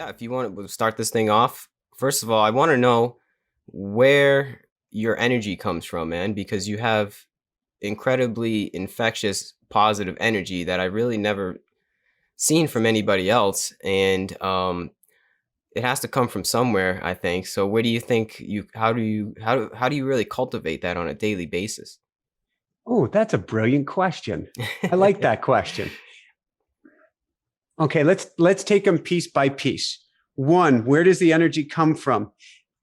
Yeah, if you want to start this thing off, first of all, I want to know where your energy comes from, man, because you have incredibly infectious, positive energy that I really never seen from anybody else, and it has to come from somewhere, I think. So, where do you think you? How do you really cultivate that on a daily basis? Oh, that's a brilliant question. I like that question. Okay, let's take them piece by piece. One, where does the energy come from?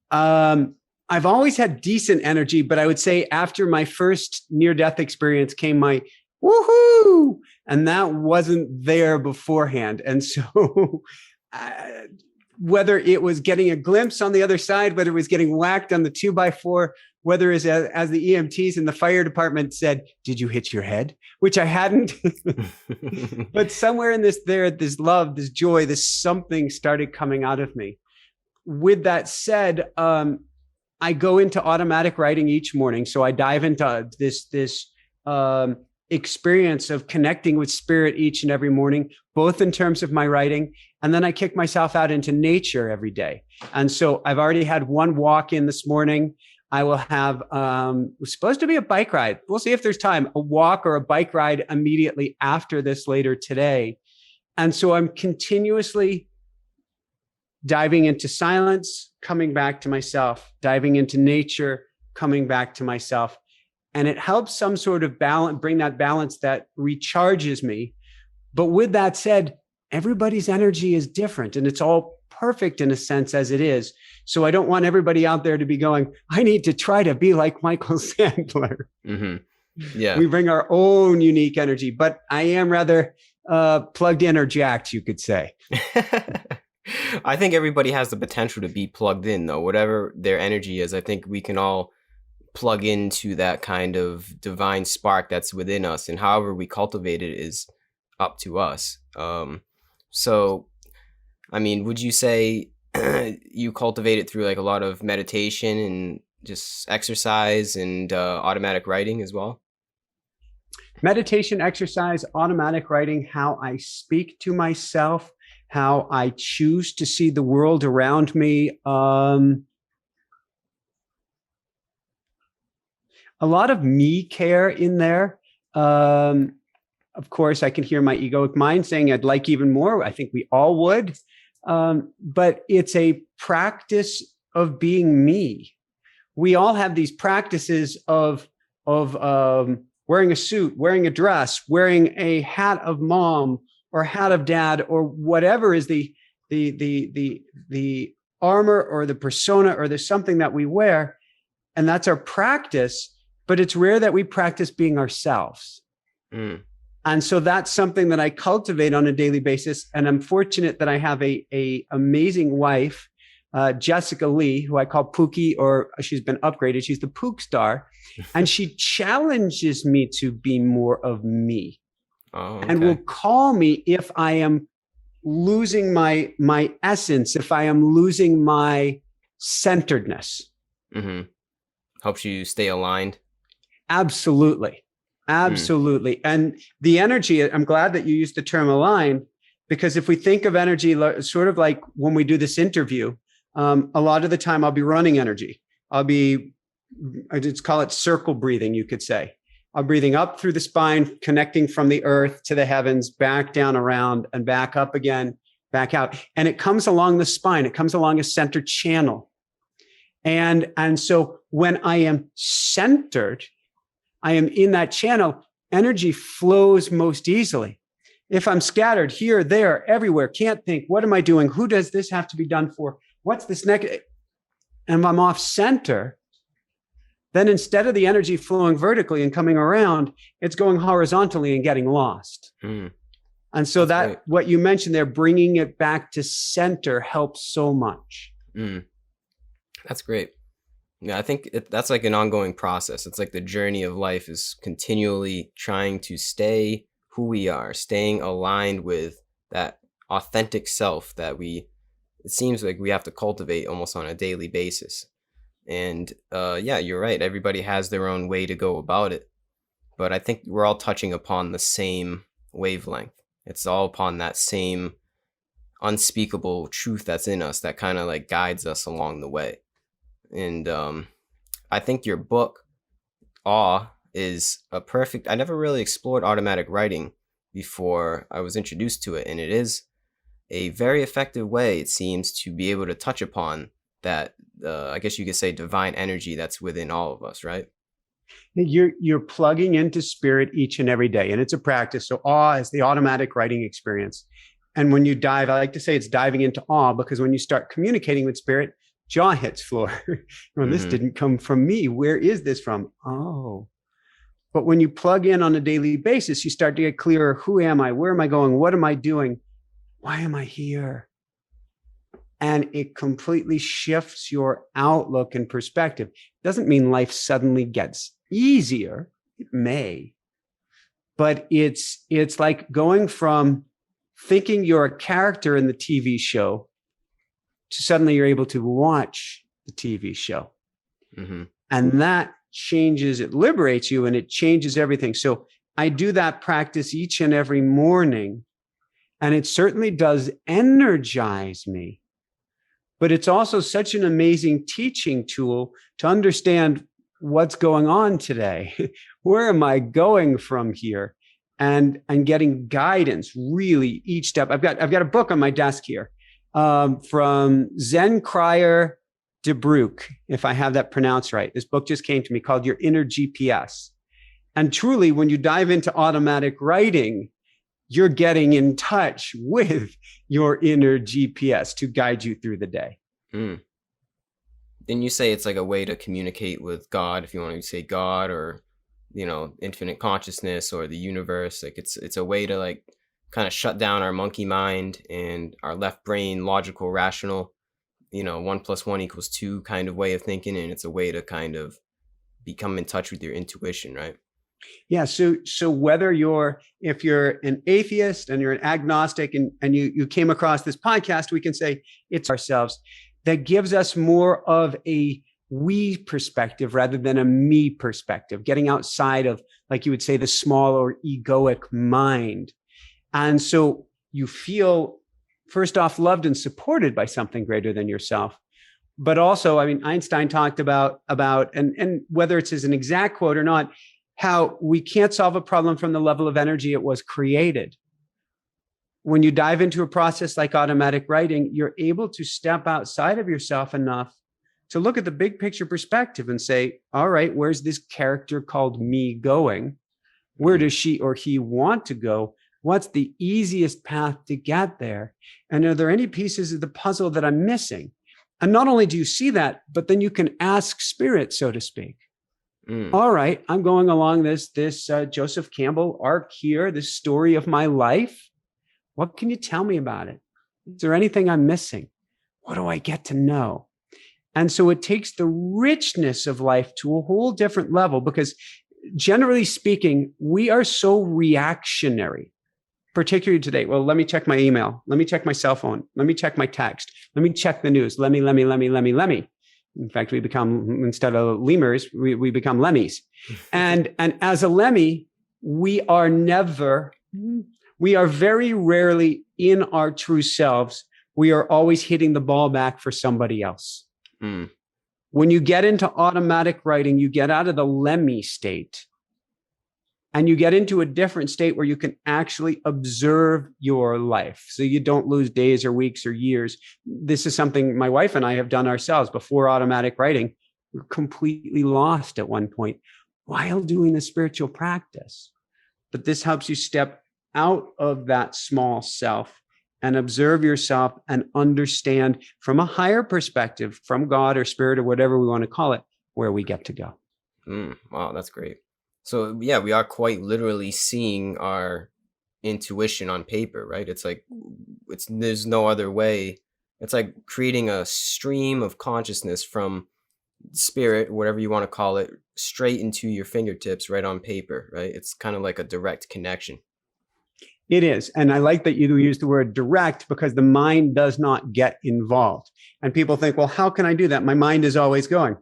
Um, I've always had decent energy, but I would say after my first near death experience came my woohoo, and that wasn't there beforehand. And so, uh, whether it was getting a glimpse on the other side, whether it was getting whacked on the 2x4, whether as the EMTs in the fire department said, "Did you hit your head?" Which I hadn't. But somewhere in this love, this joy, this something started coming out of me. With that said, I go into automatic writing each morning. So I dive into this experience of connecting with spirit each and every morning, both in terms of my writing, and then I kick myself out into nature every day. And so I've already had one walk in this morning. I will have it's supposed to be a bike ride. We'll see if there's time. A walk or a bike ride immediately after this later today. And so I'm continuously diving into silence, coming back to myself, diving into nature, coming back to myself. And it helps some sort of balance, bring that balance that recharges me. But with that said, everybody's energy is different and it's all perfect in a sense as it is. So I don't want everybody out there to be going, I need to try to be like Michael Sandler. Hmm. Yeah. We bring our own unique energy, but I am rather plugged in or jacked, you could say. I think everybody has the potential to be plugged in, though. Whatever their energy is, I think we can all plug into that kind of divine spark that's within us, and however we cultivate it is up to us. So, I mean, would you say you cultivate it through like a lot of meditation and just exercise and automatic writing as well? Meditation, exercise, automatic writing, how I speak to myself, how I choose to see the world around me. A lot of me care in there. Of course, I can hear my egoic mind saying I'd like even more. I think we all would. But it's a practice of being me. We all have these practices of wearing a suit, wearing a dress, wearing a hat of mom or hat of dad, or whatever is the armor or the persona or the something that we wear, and that's our practice. But it's rare that we practice being ourselves. Mm. And so that's something that I cultivate on a daily basis. And I'm fortunate that I have a amazing wife, Jessica Lee, who I call Pookie, or she's been upgraded. She's the Pook Star. And she challenges me to be more of me, Oh, and will okay. call me if I am losing my essence, if I am losing my centeredness. Hmm. Helps you stay aligned. Absolutely. Mm. Absolutely. And the energy, I'm glad that you used the term align, because if we think of energy sort of like when we do this interview, a lot of the time I'll be running energy. I just call it circle breathing, you could say. I'm breathing up through the spine, connecting from the earth to the heavens, back down around and back up again, back out. And it comes along the spine. It comes along a center channel. And so when I am centered, I am in that channel, energy flows most easily. If I'm scattered here, there, everywhere, can't think, what am I doing? Who does this have to be done for? What's this next? And if I'm off center, then instead of the energy flowing vertically and coming around, it's going horizontally and getting lost. Mm. And so That's great. that what you mentioned there, bringing it back to center helps so much. Mm. That's great. Yeah, I think that's like an ongoing process. It's like the journey of life is continually trying to stay who we are, staying aligned with that authentic self that it seems like we have to cultivate almost on a daily basis. And yeah, you're right. Everybody has their own way to go about it. But I think we're all touching upon the same wavelength. It's all upon that same unspeakable truth that's in us that kind of like guides us along the way. And I think your book, Awe, is a perfect. I never really explored automatic writing before I was introduced to it, and it is a very effective way, it seems, to be able to touch upon that. I guess you could say divine energy that's within all of us, right? You're plugging into spirit each and every day, and it's a practice. So awe is the automatic writing experience. And when you dive, I like to say it's diving into awe, because when you start communicating with spirit, jaw hits floor. Well, this Mm-hmm. didn't come from me. Where is this from? Oh. But when you plug in on a daily basis, you start to get clearer. Who am I? Where am I going? What am I doing? Why am I here? And it completely shifts your outlook and perspective. Doesn't mean life suddenly gets easier. It may, but it's like going from thinking you're a character in the TV show to suddenly you're able to watch the TV show. Mm-hmm. And that changes, it liberates you, and it changes everything. So I do that practice each and every morning, and it certainly does energize me. But it's also such an amazing teaching tool to understand what's going on today. Where am I going from here? And getting guidance really each step. I've got a book on my desk here, from Zen Crier de Broek, if I have that pronounced right. This book just came to me, called Your Inner GPS. And truly, when you dive into automatic writing, you're getting in touch with your inner GPS to guide you through the day. Mm. Didn't you say it's like a way to communicate with God, if you want to say God, or infinite consciousness or the universe? Like it's a way to like kind of shut down our monkey mind and our left brain, logical, rational, 1+1 = 2 kind of way of thinking, and it's a way to kind of become in touch with your intuition, right? Yeah. So whether if you're an atheist and you're an agnostic, and you came across this podcast, we can say it's ourselves that gives us more of a we perspective rather than a me perspective, getting outside of, like you would say, the small or egoic mind. And so you feel, first off, loved and supported by something greater than yourself. But also, I mean, Einstein talked about and whether it's as an exact quote or not, how we can't solve a problem from the level of energy it was created. When you dive into a process like automatic writing, you're able to step outside of yourself enough to look at the big picture perspective and say, all right, where's this character called me going? Where does she or he want to go? What's the easiest path to get there? And are there any pieces of the puzzle that I'm missing? And not only do you see that, but then you can ask spirit, so to speak. All right, I'm going along this Joseph Campbell arc here, this story of my life. What can you tell me about it? Is there anything I'm missing? What do I get to know? And so it takes the richness of life to a whole different level, because generally speaking, we are so reactionary, particularly today. Well, let me check my email. Let me check my cell phone. Let me check my text. Let me check the news. Let me. In fact, we become, instead of lemurs, we become lemmies. And as a lemmy, we are very rarely in our true selves. We are always hitting the ball back for somebody else. Mm. When you get into automatic writing, you get out of the lemmy state and you get into a different state where you can actually observe your life. So you don't lose days or weeks or years. This is something my wife and I have done ourselves before automatic writing. We're completely lost at one point while doing the spiritual practice. But this helps you step out of that small self and observe yourself and understand from a higher perspective, from God or spirit or whatever we want to call it, where we get to go. Wow, that's great. So yeah, we are quite literally seeing our intuition on paper, right? It's like there's no other way. It's like creating a stream of consciousness from spirit, whatever you want to call it, straight into your fingertips right on paper, right? It's kind of like a direct connection. It is. And I like that you use the word direct, because the mind does not get involved. And people think, well, how can I do that? My mind is always going.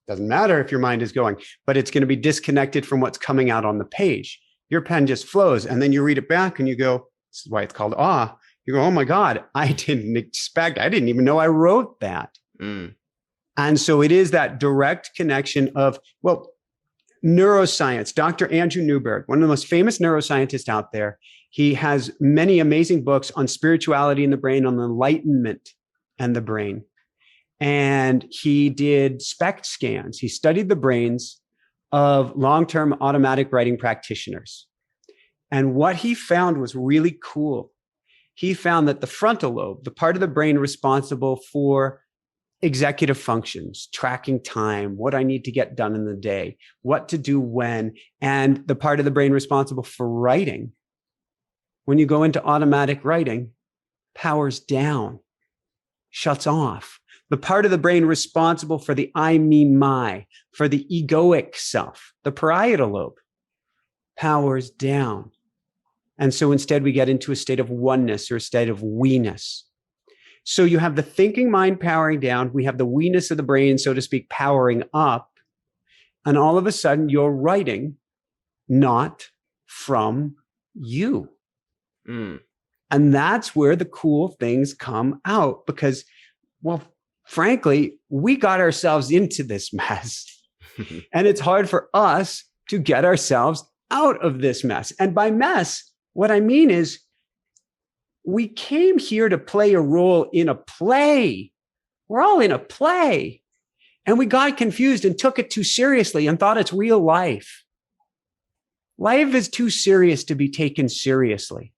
Doesn't matter if your mind is going, but it's going to be disconnected from what's coming out on the page. Your pen just flows, and then you read it back and you go, this is why it's called awe. You go, oh my God, I didn't even know I wrote that. Mm. And so it is that direct connection of, well, neuroscience. Dr. Andrew Newberg, one of the most famous neuroscientists out there, he has many amazing books on spirituality in the brain, on enlightenment and the brain. And he did SPECT scans. He studied the brains of long-term automatic writing practitioners. And what he found was really cool. He found that the frontal lobe, the part of the brain responsible for executive functions, tracking time, what I need to get done in the day, what to do when, and the part of the brain responsible for writing, when you go into automatic writing, powers down, shuts off. The part of the brain responsible for the I, me, my, for the egoic self, the parietal lobe, powers down. And so instead we get into a state of oneness or a state of we-ness. So you have the thinking mind powering down. We have the we-ness of the brain, so to speak, powering up. And all of a sudden you're writing not from you. Mm. And that's where the cool things come out because, well, frankly, we got ourselves into this mess. And it's hard for us to get ourselves out of this mess. And by mess, what I mean is we came here to play a role in a play. We're all in a play. And we got confused and took it too seriously and thought it's real life. Life is too serious to be taken seriously.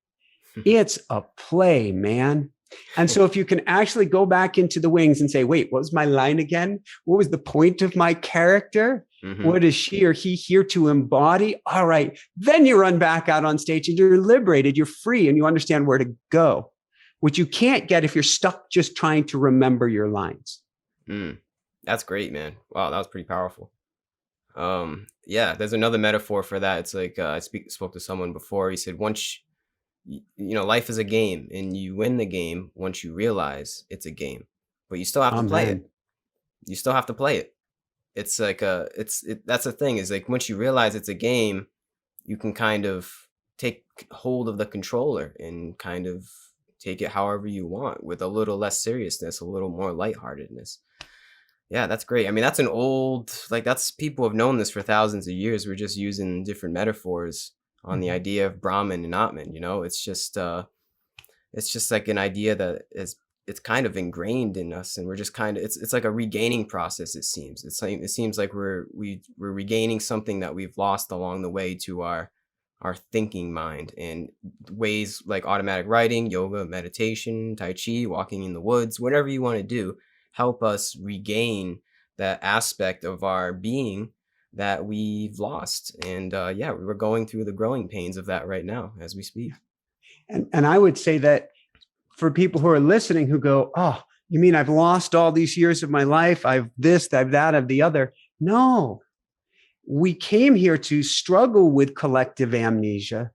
It's a play, man. And so if you can actually go back into the wings and say, wait, what was my line again? What was the point of my character? Mm-hmm. What is she or he here to embody? All right. Then you run back out on stage and you're liberated, you're free, and you understand where to go, which you can't get if you're stuck just trying to remember your lines. That's great, man. Wow, that was pretty powerful. Yeah, there's another metaphor for that. It's like I spoke to someone before. He said, once life is a game and you win the game once you realize it's a game, but you still have to play it. You still have to play it. It's like that's the thing, is like once you realize it's a game, you can kind of take hold of the controller and kind of take it however you want, with a little less seriousness, a little more lightheartedness. Yeah, that's great. I mean, that's that's people have known this for thousands of years. We're just using different metaphors on the idea of Brahman and Atman. It's just like an idea that it's kind of ingrained in us, and we're just kind of it's like a regaining process. It seems like we're regaining something that we've lost along the way to our thinking mind, and ways like automatic writing, yoga, meditation, tai chi, walking in the woods, whatever you want to do, help us regain that aspect of our being that we've lost. And we're going through the growing pains of that right now as we speak. And I would say that for people who are listening who go, oh, you mean I've lost all these years of my life? I've this, I've that, I've the other. No, we came here to struggle with collective amnesia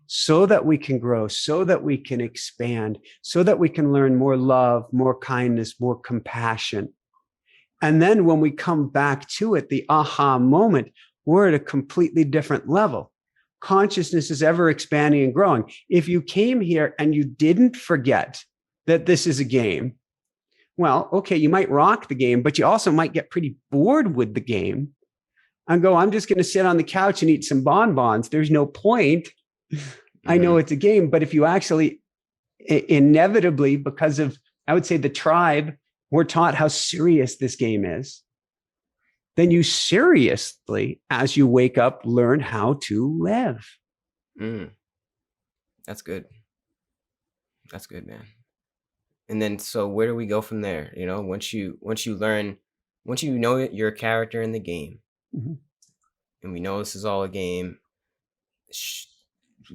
so that we can grow, so that we can expand, so that we can learn more love, more kindness, more compassion. And then when we come back to it, the aha moment, we're at a completely different level. Consciousness is ever expanding and growing. If you came here and you didn't forget that this is a game, well, okay, you might rock the game, but you also might get pretty bored with the game and go, I'm just going to sit on the couch and eat some bonbons. There's no point. I know it's a game, but if you actually inevitably, because of, I would say, the tribe, we're taught how serious this game is, then you seriously, as you wake up, learn how to live. That's good. That's good, man. And then, so where do we go from there? Once you know you're a character in the game, and we know this is all a game,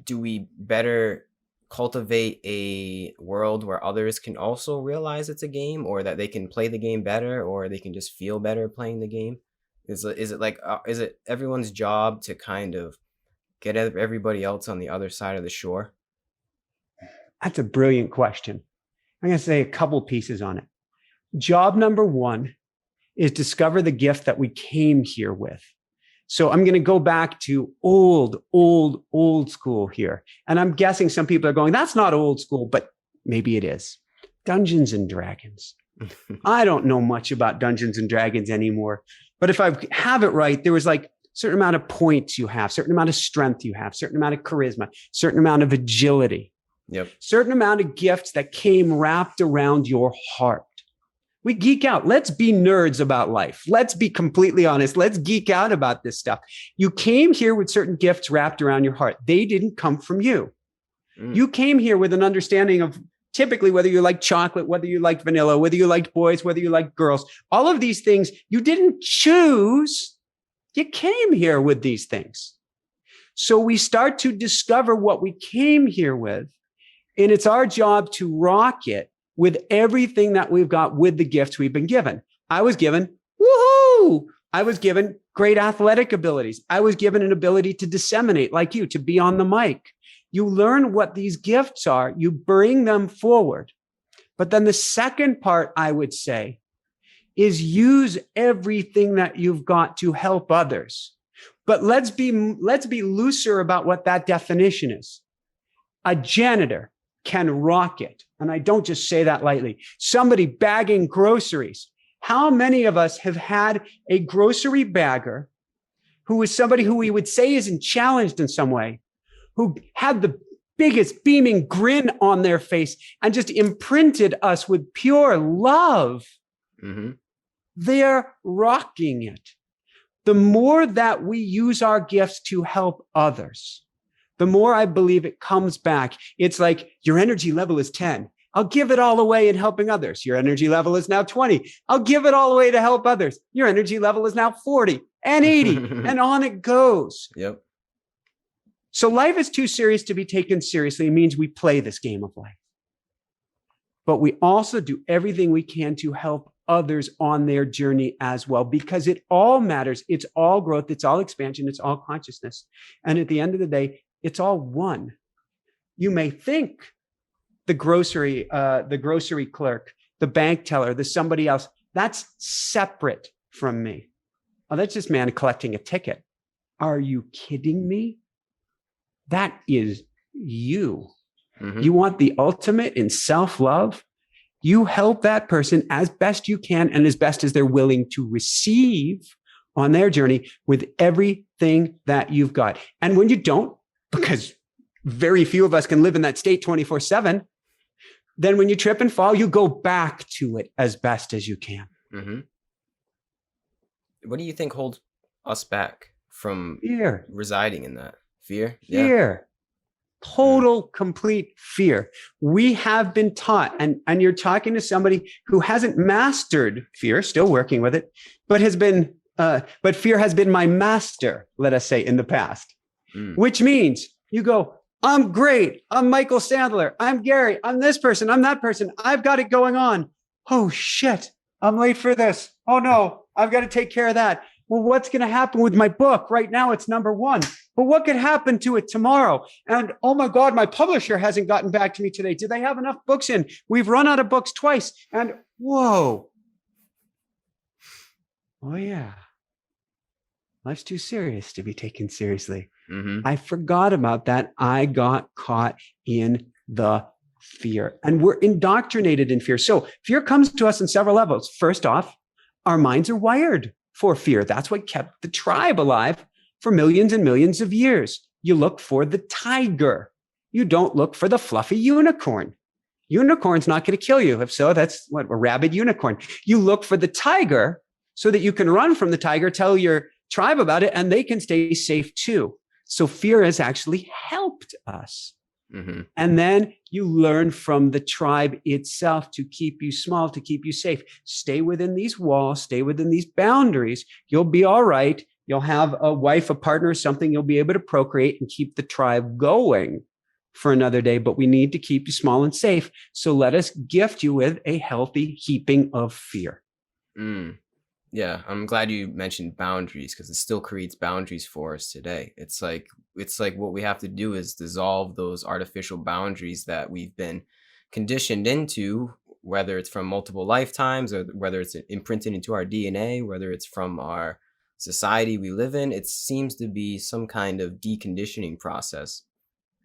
do we better cultivate a world where others can also realize it's a game, or that they can play the game better, or they can just feel better playing the game? Is it everyone's job to kind of get everybody else on the other side of the shore? That's a brilliant question. I'm going to say a couple pieces on it. Job number one is discover the gift that we came here with. So I'm going to go back to old school here. And I'm guessing some people are going, that's not old school, but maybe it is. Dungeons and Dragons. I don't know much about Dungeons and Dragons anymore, but if I have it right, there was like certain amount of points you have, certain amount of strength you have, certain amount of charisma, certain amount of agility, Yep. certain amount of gifts that came wrapped around your heart. We geek out. Let's be nerds about life. Let's be completely honest. Let's geek out about this stuff. You came here with certain gifts wrapped around your heart. They didn't come from you. You came here with an understanding of typically whether you like chocolate, whether you like vanilla, whether you like boys, whether you like girls, all of these things you didn't choose. You came here with these things. So we start to discover what we came here with, and it's our job to rock it with everything that we've got with the gifts we've been given. I was given, woohoo! I was given great athletic abilities. I was given an ability to disseminate like you, to be on the mic. You learn what these gifts are, you bring them forward. But then the second part, I would say, is use everything that you've got to help others. But let's be looser about what that definition is. A janitor can rock it. And I don't just say that lightly. Somebody bagging groceries. How many of us have had a grocery bagger who is somebody who we would say isn't challenged in some way, who had the biggest beaming grin on their face and just imprinted us with pure love? Mm-hmm. They're rocking it. The more that we use our gifts to help others, the more I believe it comes back. It's like your energy level is 10. I'll give it all away in helping others. Your energy level is now 20. I'll give it all away to help others. Your energy level is now 40 and 80 and on it goes. Yep. So life is too serious to be taken seriously. It means we play this game of life. But we also do everything we can to help others on their journey as well, because it all matters. It's all growth. It's all expansion. It's all consciousness. And at the end of the day, it's all one. You may think the grocery clerk, the bank teller, the somebody else, that's separate from me. Oh, that's just man collecting a ticket. Are you kidding me? That is you. Mm-hmm. You want the ultimate in self-love? You help that person as best you can and as best as they're willing to receive on their journey with everything that you've got. And when you don't, because very few of us can live in that state 24/7, then when you trip and fall, you go back to it as best as you can. Mm-hmm. What do you think holds us back from fear residing in that? Fear? Fear. Yeah. Total, complete fear. We have been taught, and you're talking to somebody who hasn't mastered fear, still working with it, but fear has been my master, let us say, in the past. Which means you go, I'm great. I'm Michael Sandler. I'm Gary. I'm this person. I'm that person. I've got it going on. Oh, shit. I'm late for this. Oh, no. I've got to take care of that. Well, what's going to happen with my book? Right now, it's number 1. But what could happen to it tomorrow? And oh, my God, my publisher hasn't gotten back to me today. Do they have enough books in? We've run out of books twice. And whoa. Oh, yeah. Life's too serious to be taken seriously. Mm-hmm. I forgot about that. I got caught in the fear, and we're indoctrinated in fear. So fear comes to us in several levels. First off, our minds are wired for fear. That's what kept the tribe alive for millions and millions of years. You look for the tiger. You don't look for the fluffy unicorn. Unicorn's not going to kill you. If so, that's what, a rabid unicorn. You look for the tiger so that you can run from the tiger, tell your tribe about it, and they can stay safe too. So fear has actually helped us. Mm-hmm. And then you learn from the tribe itself to keep you small, to keep you safe. Stay within these walls, stay within these boundaries. You'll be all right. You'll have a wife, a partner, something you'll be able to procreate and keep the tribe going for another day. But we need to keep you small and safe. So let us gift you with a healthy heaping of fear. Yeah, I'm glad you mentioned boundaries, because it still creates boundaries for us today. It's like what we have to do is dissolve those artificial boundaries that we've been conditioned into, whether it's from multiple lifetimes or whether it's imprinted into our DNA, whether it's from our society we live in. It seems to be some kind of deconditioning process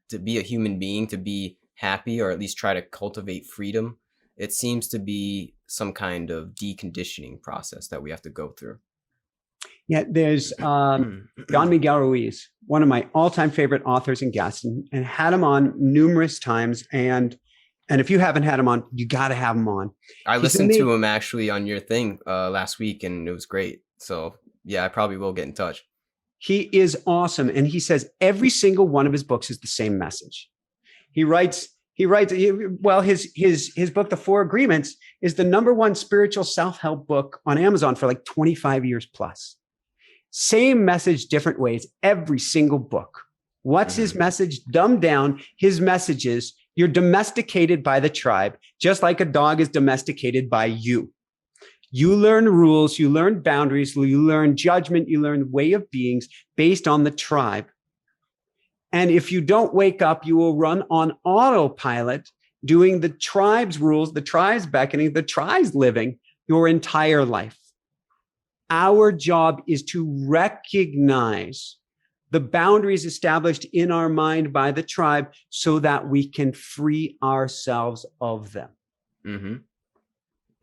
to be a human being, to be happy, or at least try to cultivate freedom, it seems to be some kind of deconditioning process that we have to go through. Yeah, there's Don Miguel Ruiz, one of my all-time favorite authors and guests, and had him on numerous times. And if you haven't had him on, you got to have him on. I He's listened amazing. to him actually on your thing last week, and it was great. So yeah, I probably will get in touch. He is awesome, and he says every single one of his books is the same message. He writes. Well, his book, The Four Agreements, is the number one spiritual self-help book on Amazon for like 25 years plus. Same message, different ways, every single book. What's his message? Dumbed down. His message is you're domesticated by the tribe, just like a dog is domesticated by you. You learn rules, you learn boundaries, you learn judgment, you learn way of beings based on the tribe. And if you don't wake up, you will run on autopilot, doing the tribe's rules, the tribe's beckoning, the tribe's living your entire life. Our job is to recognize the boundaries established in our mind by the tribe so that we can free ourselves of them. Mm-hmm.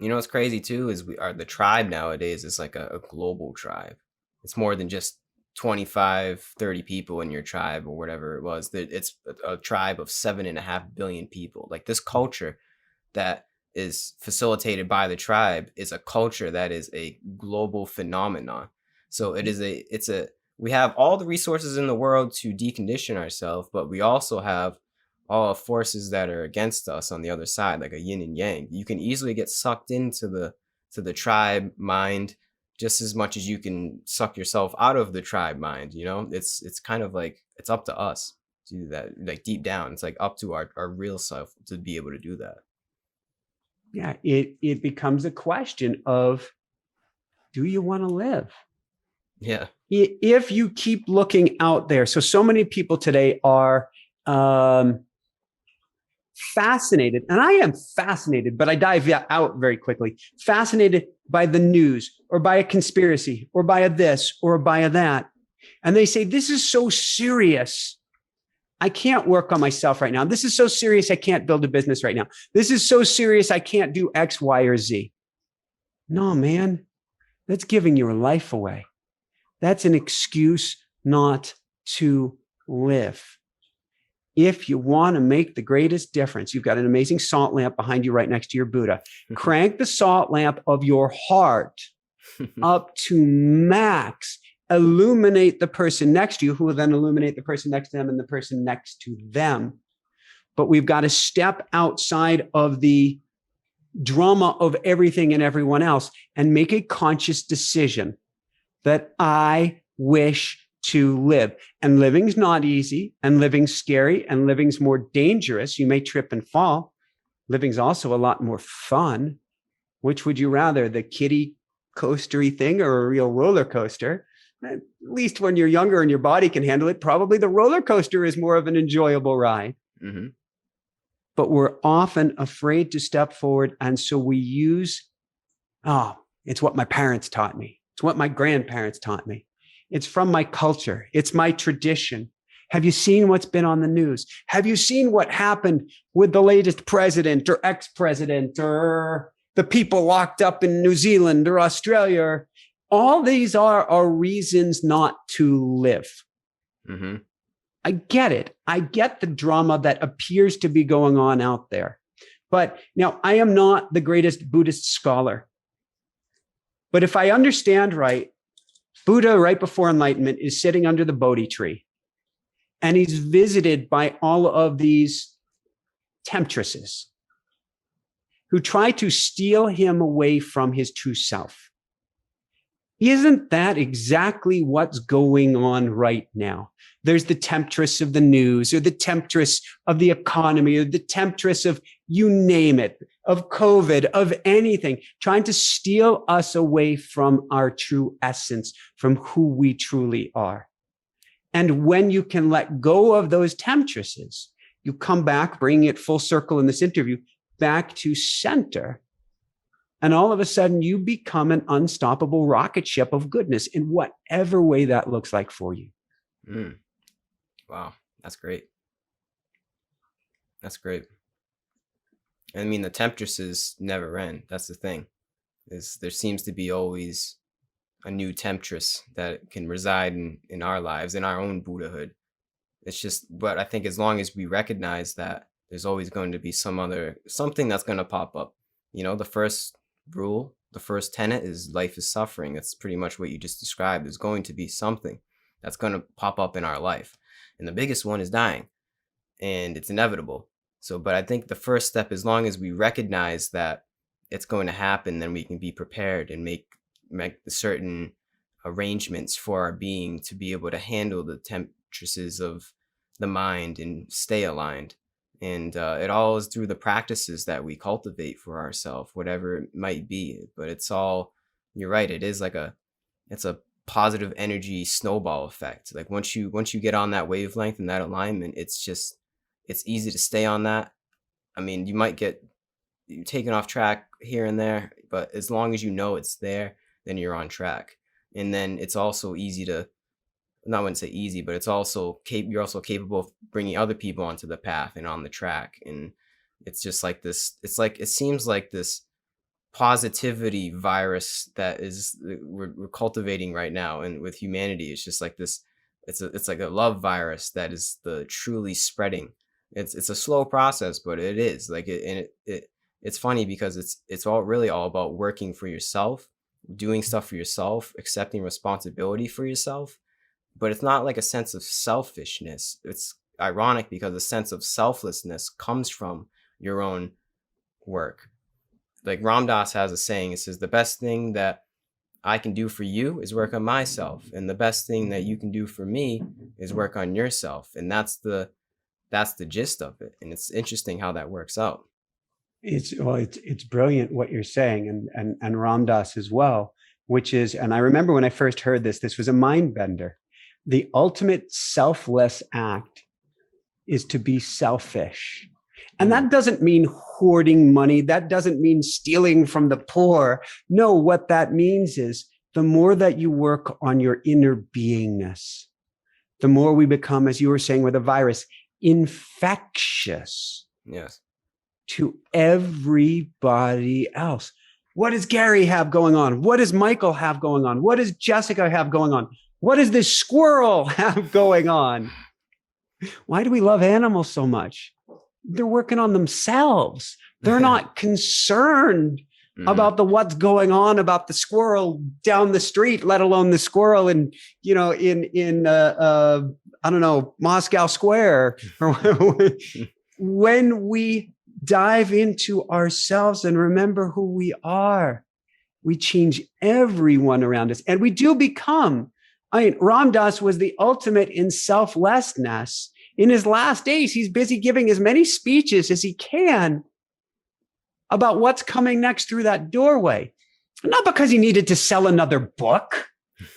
You know what's crazy too is the tribe nowadays is like a global tribe. It's more than just 25, 30 people in your tribe or whatever it was. It's a tribe of 7.5 billion people. Like this culture that is facilitated by the tribe is a culture that is a global phenomenon. So we have all the resources in the world to decondition ourselves, but we also have all forces that are against us on the other side, like a yin and yang. You can easily get sucked into the tribe mind just as much as you can suck yourself out of the tribe mind. You know, it's kind of like it's up to us to do that. Like deep down, it's like up to our real self to be able to do that. Yeah, it becomes a question of, do you want to live? Yeah. If you keep looking out there, so many people today are fascinated, and I am fascinated, but I dive out very quickly, fascinated by the news or by a conspiracy or by a this or by a that. And they say, this is so serious. I can't work on myself right now. This is so serious. I can't build a business right now. This is so serious. I can't do X, Y, or Z. No, man, that's giving your life away. That's an excuse not to live. If you want to make the greatest difference, you've got an amazing salt lamp behind you right next to your Buddha. Crank the salt lamp of your heart up to max. Illuminate the person next to you, who will then illuminate the person next to them and the person next to them. But we've got to step outside of the drama of everything and everyone else and make a conscious decision that I wish to live. And living's not easy, and living's scary, and living's more dangerous. You may trip and fall. Living's also a lot more fun. Which would you rather, the kiddie coastery thing or a real roller coaster? At least when you're younger and your body can handle it, probably the roller coaster is more of an enjoyable ride. Mm-hmm. But we're often afraid to step forward. And so we use, it's what my parents taught me. It's what my grandparents taught me. It's from my culture. It's my tradition. Have you seen what's been on the news? Have you seen what happened with the latest president or ex-president or the people locked up in New Zealand or Australia? All these are reasons not to live. Mm-hmm. I get it. I get the drama that appears to be going on out there. But now, I am not the greatest Buddhist scholar. But if I understand right, Buddha, right before enlightenment, is sitting under the Bodhi tree. And he's visited by all of these temptresses who try to steal him away from his true self. Isn't that exactly what's going on right now? There's the temptress of the news, or the temptress of the economy, or the temptress of you name it, of COVID, of anything, trying to steal us away from our true essence, from who we truly are. And when you can let go of those temptresses, you come back, bringing it full circle in this interview, back to center. And all of a sudden, you become an unstoppable rocket ship of goodness in whatever way that looks like for you. Wow, that's great. That's great. I mean, the temptresses never end. That's the thing. Is there seems to be always a new temptress that can reside in our lives, in our own Buddhahood. It's just, but I think as long as we recognize that, there's always going to be something that's going to pop up. The first rule, the first tenet is life is suffering. That's pretty much what you just described. There's going to be something that's going to pop up in our life. And the biggest one is dying, and it's inevitable. So, but I think the first step, as long as we recognize that it's going to happen, then we can be prepared and make the certain arrangements for our being to be able to handle the temptresses of the mind and stay aligned. And it all is through the practices that we cultivate for ourselves, whatever it might be. But it's all, you're right, it's a positive energy snowball effect. Like once you get on that wavelength and that alignment, it's easy to stay on that. I mean, you might get taken off track here and there, but as long as you know it's there, then you're on track. And then it's also easy to, not wouldn't say easy, but you're also capable of bringing other people onto the path and on the track. And it's just like this. It's like it seems like this positivity virus that we're cultivating right now, and with humanity, it's just like this. It's like a love virus that is the truly spreading. It's a slow process, but it is like it, and it's funny because it's all about working for yourself, doing stuff for yourself, accepting responsibility for yourself. But it's not like a sense of selfishness. It's ironic because a sense of selflessness comes from your own work. Like Ram Dass has a saying, it says, the best thing that I can do for you is work on myself. And the best thing that you can do for me is work on yourself. And that's the gist of it. And it's interesting how that works out. It's brilliant what you're saying, and Ram Dass as well, which is, and I remember when I first heard this was a mind bender. The ultimate selfless act is to be selfish. And that doesn't mean hoarding money. That doesn't mean stealing from the poor. No, what that means is the more that you work on your inner beingness, the more we become, as you were saying with a virus, infectious. Yes. To everybody else. What does Gary have going on? What does Michael have going on? What does Jessica have going on? What does this squirrel have going on? Why do we love animals so much? They're working on themselves. They're not concerned about what's going on about the squirrel down the street, let alone the squirrel in I don't know, Moscow Square. When we dive into ourselves and remember who we are, we change everyone around us, and we do become. I mean, Ram Dass was the ultimate in selflessness. In his last days, he's busy giving as many speeches as he can about what's coming next through that doorway. Not because he needed to sell another book,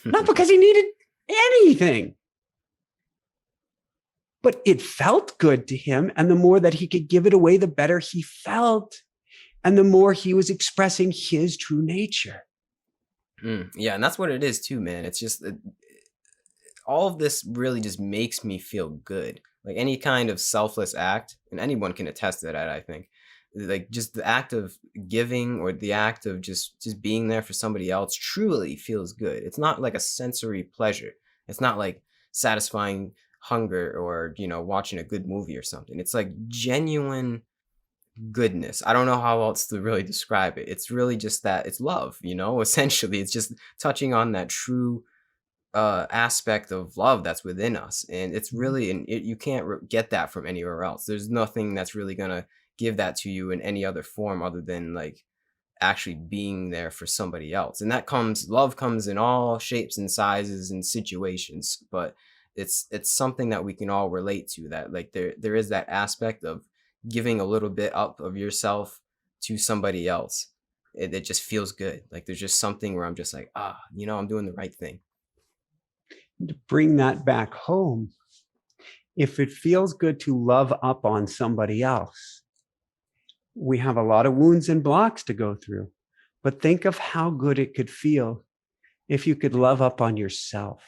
not because he needed anything, but it felt good to him. And the more that he could give it away, the better he felt. And the more he was expressing his true nature. Yeah, and that's what it is too, man. It's just all of this really just makes me feel good. Like any kind of selfless act, and anyone can attest to that, I think. Like just the act of giving or the act of just being there for somebody else truly feels good. It's not like a sensory pleasure. It's not like satisfying hunger or, watching a good movie or something. It's like genuine goodness. I don't know how else to really describe it. It's really just that it's love, essentially. It's just touching on that true aspect of love that's within us. And it's really, you can't get that from anywhere else. There's nothing that's really going to give that to you in any other form other than like actually being there for somebody else. And love comes in all shapes and sizes and situations, but it's something that we can all relate to, that like there is that aspect of giving a little bit up of yourself to somebody else. It just feels good. Like there's just something where I'm just like, I'm doing the right thing. To bring that back home, if it feels good to love up on somebody else, we have a lot of wounds and blocks to go through. But think of how good it could feel if you could love up on yourself.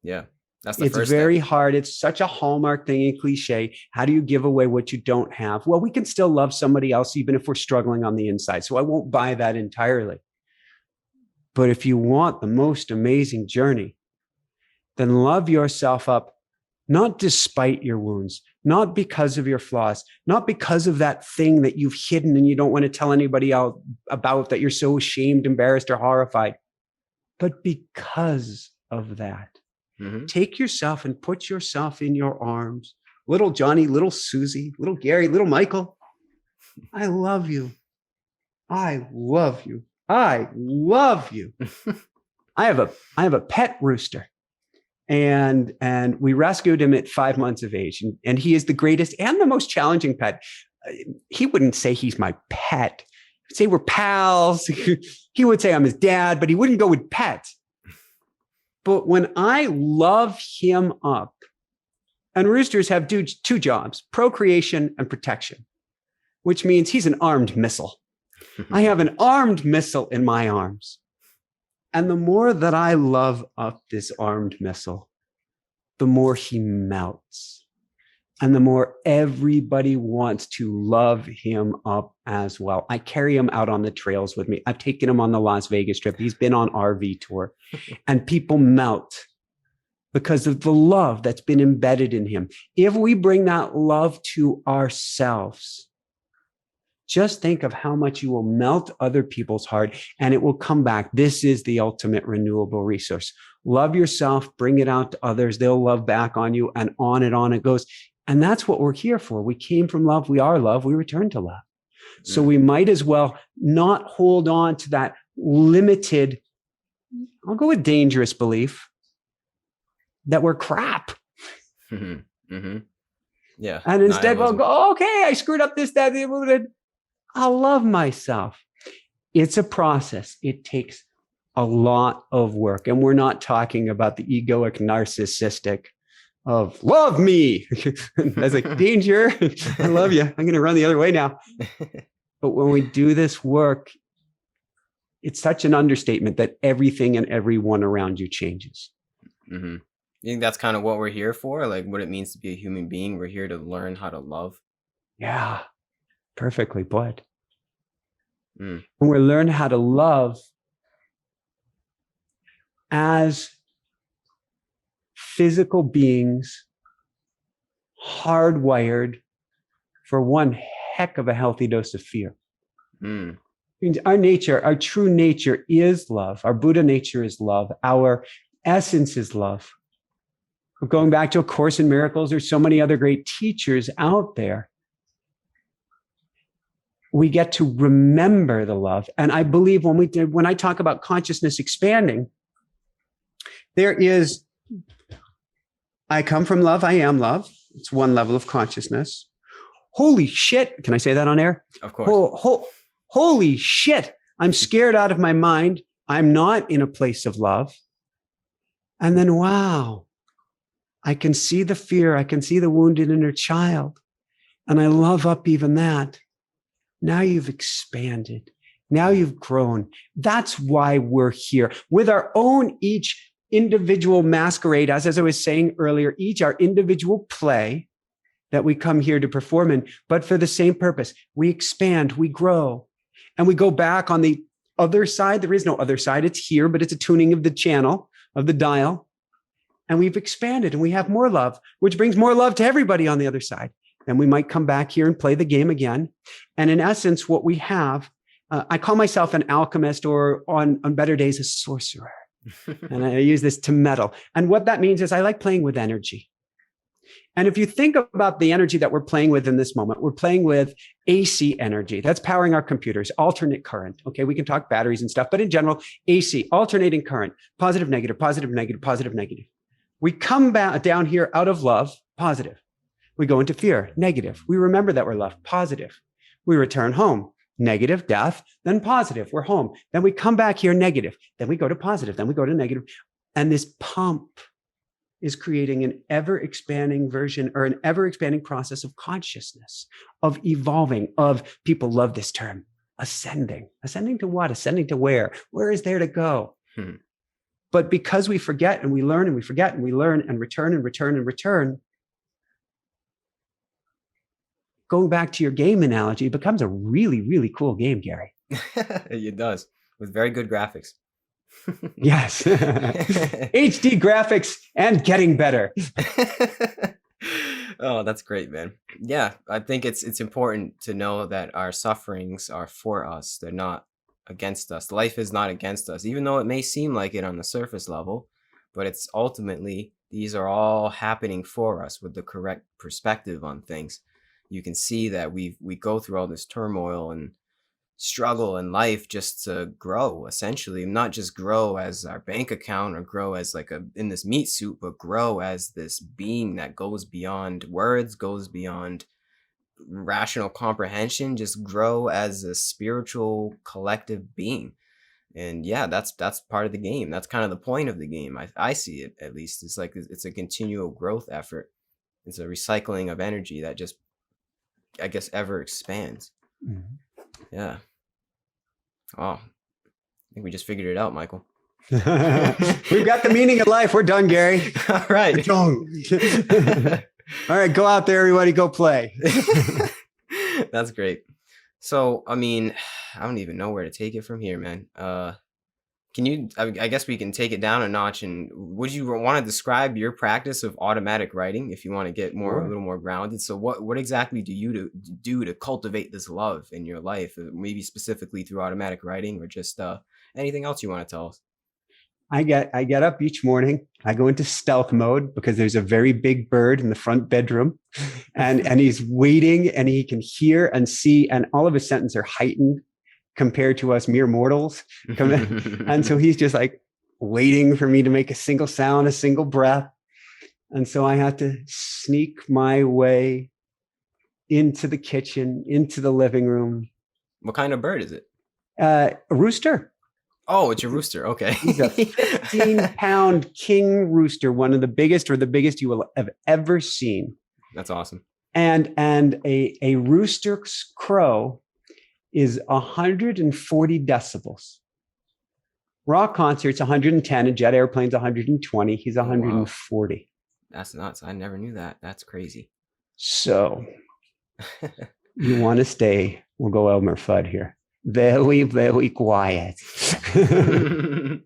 Yeah, That's the It's first step. very hard. It's such a hallmark thing and cliche. How do you give away what you don't have? Well, we can still love somebody else, even if we're struggling on the inside. So I won't buy that entirely. But if you want the most amazing journey, then love yourself up, not despite your wounds, not because of your flaws, not because of that thing that you've hidden and you don't want to tell anybody else about, that you're so ashamed, embarrassed, or horrified, but because of that. Mm-hmm. Take yourself and put yourself in your arms. Little Johnny, little Susie, little Gary, little Michael. I love you. I love you. I love you. I have a pet rooster, and we rescued him at 5 months of age, and he is the greatest and the most challenging pet. He wouldn't say he's my pet. He'd say we're pals. He would say I'm his dad, but he wouldn't go with pet. But when I love him up, and roosters have two jobs, procreation and protection, which means he's an armed missile. I have an armed missile in my arms. And the more that I love up this armed missile, the more he melts. And the more everybody wants to love him up as well. I carry him out on the trails with me. I've taken him on the Las Vegas trip. He's been on RV tour. And people melt because of the love that's been embedded in him. If we bring that love to ourselves, just think of how much you will melt other people's heart, and it will come back. This is the ultimate renewable resource. Love yourself, bring it out to others. They'll love back on you, and on it goes. And that's what we're here for. We came from love. We are love. We return to love. So we might as well not hold on to that limited, I'll go with dangerous belief that we're crap. Mm-hmm. Mm-hmm. Yeah. And instead we'll go, oh, okay, I screwed up this, that, the other. I'll love myself. It's a process. It takes a lot of work. And we're not talking about the egoic, narcissistic of love me. That's like danger. I love you. I'm going to run the other way now. But when we do this work, it's such an understatement that everything and everyone around you changes. Mm-hmm. You think that's kind of what we're here for? Like what it means to be a human being? We're here to learn how to love. Yeah, perfectly put. When we learn how to love as physical beings, hardwired for one heck of a healthy dose of fear. Our nature, our true nature is love. Our Buddha nature is love. Our essence is love. Going back to A Course in Miracles, there's so many other great teachers out there. We get to remember the love. And I believe when I talk about consciousness expanding, there is, I come from love, I am love. It's one level of consciousness. Holy shit. Can I say that on air? Of course. Holy shit. I'm scared out of my mind. I'm not in a place of love. And then, wow, I can see the fear. I can see the wounded inner child. And I love up even that. Now you've expanded. Now you've grown. That's why we're here with our own each individual masquerade, as I was saying earlier, each our individual play that we come here to perform in, but for the same purpose. We expand, we grow, and we go back on the other side. There is no other side. It's here, but it's a tuning of the channel, of the dial. And we've expanded and we have more love, which brings more love to everybody on the other side. Then we might come back here and play the game again. And in essence, what we have, I call myself an alchemist, or on better days, a sorcerer. And I use this to meddle. And what that means is I like playing with energy. And if you think about the energy that we're playing with in this moment, we're playing with AC energy. That's powering our computers, alternate current. Okay, we can talk batteries and stuff, but in general, AC, alternating current, positive, negative, positive, negative, positive, negative. We come back down here out of love, positive. We go into fear, negative. We remember that we're loved, positive. We return home, negative, death, then positive, we're home. Then we come back here, negative. Then we go to positive, then we go to negative. And this pump is creating an ever-expanding version, or an ever-expanding process of consciousness, of evolving, of, people love this term, ascending. Ascending to what? Ascending to where? Where is there to go? But because we forget and we learn and we forget and we learn and return and return and return, going back to your game analogy, it becomes a really, really cool game, Gary. It does, with very good graphics. Yes. HD graphics and getting better. Oh, that's great, man. Yeah, I think it's important to know that our sufferings are for us. They're not against us. Life is not against us, even though it may seem like it on the surface level, but it's ultimately these are all happening for us with the correct perspective on things. You can see that we go through all this turmoil and struggle in life just to grow, essentially, not just grow as our bank account or grow as like a in this meat suit, but grow as this being that goes beyond words, goes beyond rational comprehension, just grow as a spiritual collective being. And yeah, that's part of the game. That's kind of the point of the game. I see it, at least. It's like it's a continual growth effort. It's a recycling of energy that just, I guess, ever expands. Mhm. Yeah. Oh, I think we just figured it out, Michael. We've got the meaning of life. We're done, Gary. All right. We're done. All right, go out there, everybody. Go play. That's great. So, I mean, I don't even know where to take it from here, man. Can you? I guess we can take it down a notch. And would you want to describe your practice of automatic writing if you want to get more a little more grounded? So, what exactly do you do to cultivate this love in your life? Maybe specifically through automatic writing, or just anything else you want to tell us? I get up each morning. I go into stealth mode because there's a very big bird in the front bedroom, and he's waiting, and he can hear and see, and all of his sentences are heightened compared to us mere mortals. And so he's just like waiting for me to make a single sound, a single breath. And so I have to sneak my way into the kitchen, into the living room. What kind of bird is it? A rooster. Oh, it's a rooster. Okay. He's a 15-pound king rooster, one of the biggest you will have ever seen. That's awesome. And a rooster's crow is 140 decibels. Rock concerts 110, and jet airplanes 120. He's 140. Wow. That's nuts. I never knew that. That's crazy. So you want to stay, we'll go Elmer Fudd here. Very, very quiet. Yeah,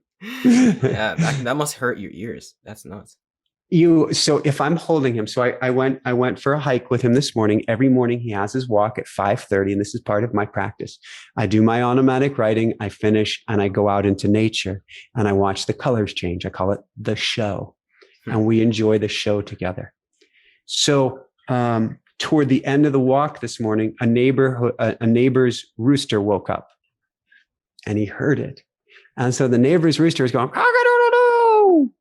that must hurt your ears. That's nuts. So if I'm holding him, so I went for a hike with him this morning. Every morning he has his walk at 5:30, and this is part of my practice. I do my automatic writing, I finish, and I go out into nature and I watch the colors change. I call it the show, and we enjoy the show together. So toward the end of the walk this morning, a neighbor's rooster woke up, and he heard it, and so the neighbor's rooster is going cock-a-doodle-doo,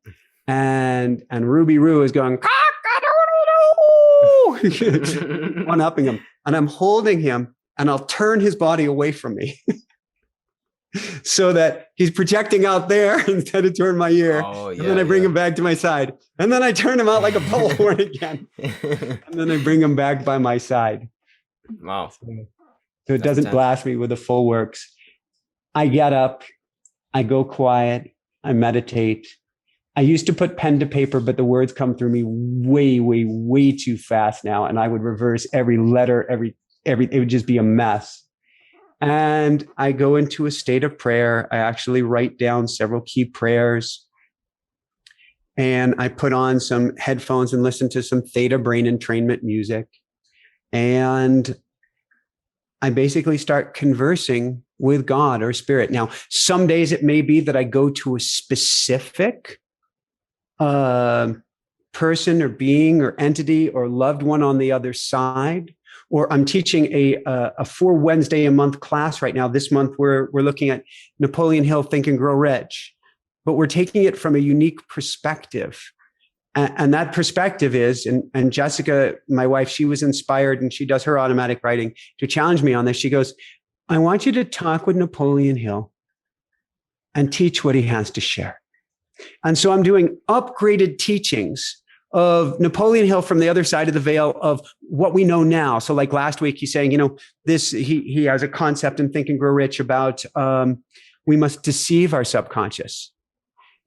and Ruby Roo is going cock-a-doodle-doo, one-upping him, and I'm holding him, and I'll turn his body away from me so that he's projecting out there instead of toward my ear. Oh, yeah, and then I bring him back to my side, and then I turn him out like a bullhorn again, and then I bring him back by my side. Wow. So it doesn't blast me with the full works. I get up, I go quiet, I meditate. I used to put pen to paper, but the words come through me way, way, way too fast now. And I would reverse every letter, it would just be a mess. And I go into a state of prayer. I actually write down several key prayers. And I put on some headphones and listen to some theta brain entrainment music. And I basically start conversing with God or spirit. Now, some days it may be that I go to a specific person or being or entity or loved one on the other side, or I'm teaching a 4 Wednesday a month class right now. This month we're looking at Napoleon Hill, Think and Grow Rich, but we're taking it from a unique perspective. And that perspective is, and Jessica, my wife, she was inspired, and she does her automatic writing to challenge me on this. She goes, I want you to talk with Napoleon Hill and teach what he has to share. And so I'm doing upgraded teachings of Napoleon Hill from the other side of the veil of what we know now. So like last week, he's saying, he has a concept in Think and Grow Rich about we must deceive our subconscious.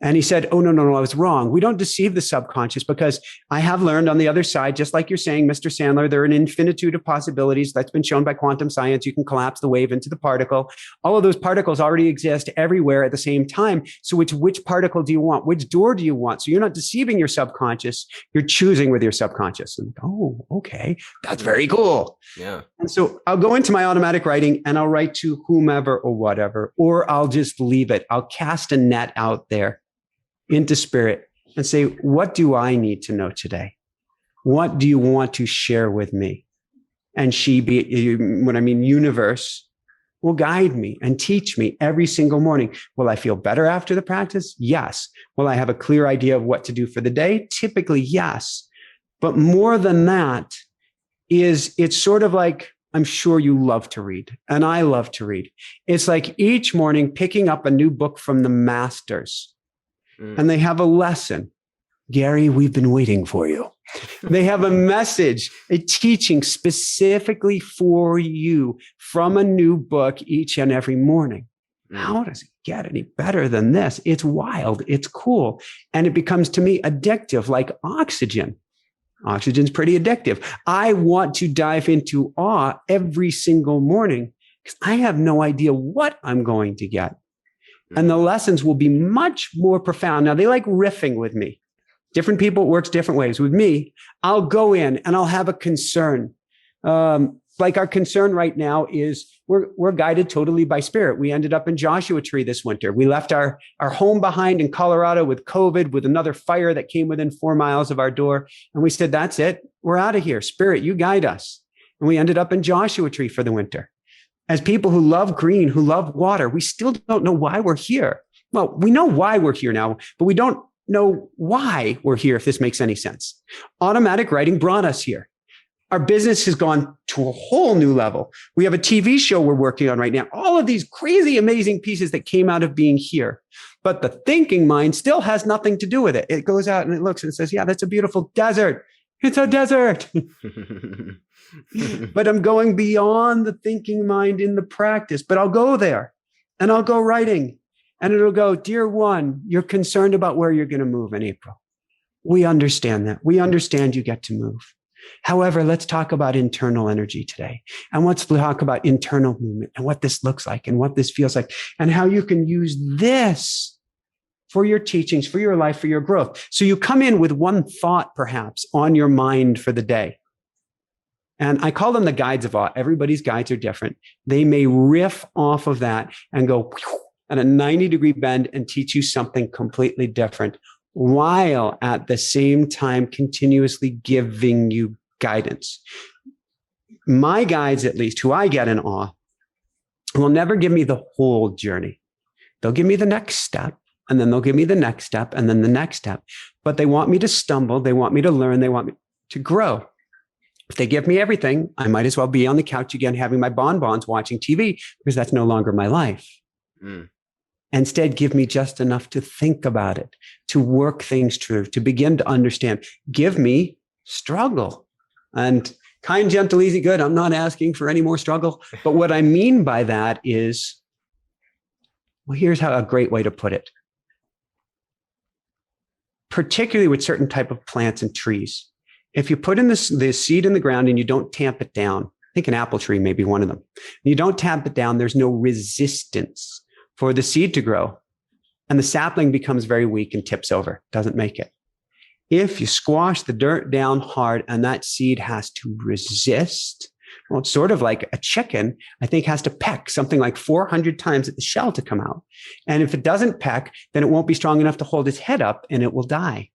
And he said, oh, no, no, no, I was wrong. We don't deceive the subconscious because I have learned on the other side, just like you're saying, Mr. Sandler, there are an infinitude of possibilities that's been shown by quantum science. You can collapse the wave into the particle. All of those particles already exist everywhere at the same time. So which particle do you want? Which door do you want? So you're not deceiving your subconscious. You're choosing with your subconscious. And, oh, okay. That's very cool. Yeah. And so I'll go into my automatic writing and I'll write to whomever or whatever, or I'll just leave it. I'll cast a net out there into spirit and say, what do I need to know today? What do you want to share with me? And universe will guide me and teach me every single morning. Will I feel better after the practice? Yes. Will I have a clear idea of what to do for the day? Typically, yes. But more than that it's sort of like, I'm sure you love to read, and I love to read. It's like each morning picking up a new book from the masters. And they have a lesson. Gary, we've been waiting for you. They have a message, a teaching specifically for you from a new book each and every morning. How does it get any better than this? It's wild. It's cool. And it becomes, to me, addictive, like oxygen. Oxygen's pretty addictive. I want to dive into awe every single morning because I have no idea what I'm going to get. And the lessons will be much more profound. Now, they like riffing with me. Different people, it works different ways. With me, I'll go in and I'll have a concern. Like our concern right now is we're guided totally by spirit. We ended up in Joshua Tree this winter. We left our home behind in Colorado with COVID, with another fire that came within 4 miles of our door. And we said, that's it. We're out of here. Spirit, you guide us. And we ended up in Joshua Tree for the winter. As people who love green, who love water, we still don't know why we're here. Well, we know why we're here now, but we don't know why we're here, if this makes any sense. Automatic writing brought us here. Our business has gone to a whole new level. We have a TV show we're working on right now. All of these crazy, amazing pieces that came out of being here. But the thinking mind still has nothing to do with it. It goes out and it looks and it says, yeah, that's a beautiful desert. It's a desert. But I'm going beyond the thinking mind in the practice. But I'll go there and I'll go writing. And it'll go, dear one, you're concerned about where you're going to move in April. We understand that. We understand you get to move. However, let's talk about internal energy today. And let's talk about internal movement and what this looks like and what this feels like and how you can use this for your teachings, for your life, for your growth. So you come in with one thought, perhaps, on your mind for the day. And I call them the guides of awe. Everybody's guides are different. They may riff off of that and go at a 90-degree bend and teach you something completely different, while at the same time continuously giving you guidance. My guides, at least, who I get in awe, will never give me the whole journey. They'll give me the next step, and then they'll give me the next step, and then the next step. But they want me to stumble. They want me to learn. They want me to grow. If they give me everything, I might as well be on the couch again, having my bonbons, watching TV, because that's no longer my life. Instead, give me just enough to think about it, to work things through, to begin to understand. Give me struggle. And kind, gentle, easy, good. I'm not asking for any more struggle. But what I mean by that is, well, here's how a great way to put it. Particularly with certain type of plants and trees. If you put in the seed in the ground and you don't tamp it down, I think an apple tree may be one of them. You don't tamp it down, there's no resistance for the seed to grow. And the sapling becomes very weak and tips over, doesn't make it. If you squash the dirt down hard and that seed has to resist, well, it's sort of like a chicken, I think, has to peck something like 400 times at the shell to come out. And if it doesn't peck, then it won't be strong enough to hold its head up and it will die.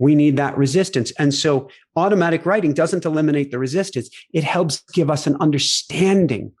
We need that resistance. And so automatic writing doesn't eliminate the resistance. It helps give us an understanding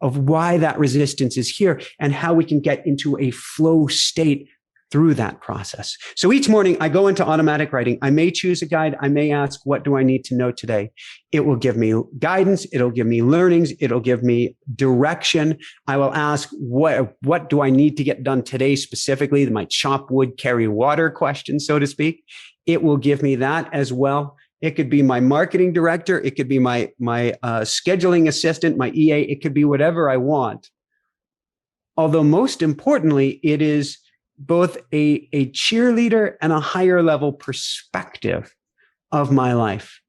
of why that resistance is here and how we can get into a flow state through that process. So each morning I go into automatic writing. I may choose a guide. I may ask, what do I need to know today? It will give me guidance. It'll give me learnings. It'll give me direction. I will ask, what do I need to get done today specifically? My chop wood, carry water question, so to speak. It will give me that as well. It could be my marketing director. It could be my scheduling assistant, my EA. It could be whatever I want. Although most importantly, it is both a cheerleader and a higher level perspective of my life.